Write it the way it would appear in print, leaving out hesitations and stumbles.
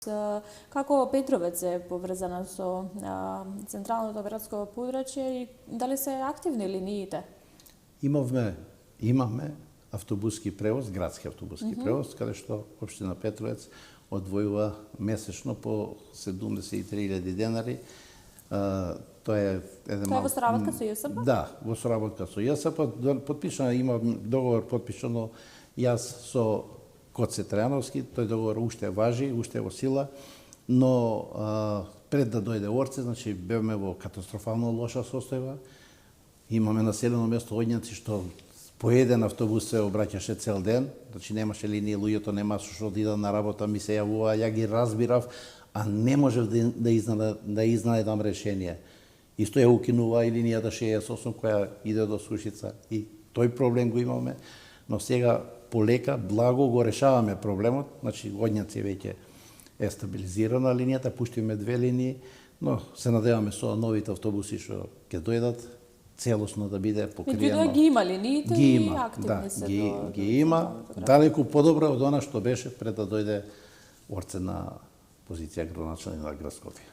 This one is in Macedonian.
Како Петровец е поврзана со централното градско подрачје и дали се активни линиите? Имаме автобуски превоз, градски автобуски превоз, каде што општина Петровец одвојува месечно по 73.000 денари. Тоа е во соработка со ЈСП? Да, во соработка со ЈСП. Има договор подпишано јас со Коце Трајановски, тој договор уште важи, уште е во сила, но пред да дојде Орце, значи бевме во катастрофално лоша состојба. Имаме населено место Оѓанци што по еден автобус се обраќаше цел ден, значи немаше линија, луѓето немаше што да идат на работа, ми се јавува, ја ги разбирав, а не можев да изнајдам решение. Исто ја укинува и линијата 68 која иде до Сушица и тој проблем го имаме, но сега полека, благо го решаваме проблемот, значи Оѓанци веќе е стабилизирана линијата, пуштиме 2 линии, но се надеваме со новите автобуси што ќе дојдат целосно да биде покриено. Меѓутоа ги има линиите и активни се ги има, далеку подобро од она што беше пред да дојде Орце на позиција градоначелник на град Скопје.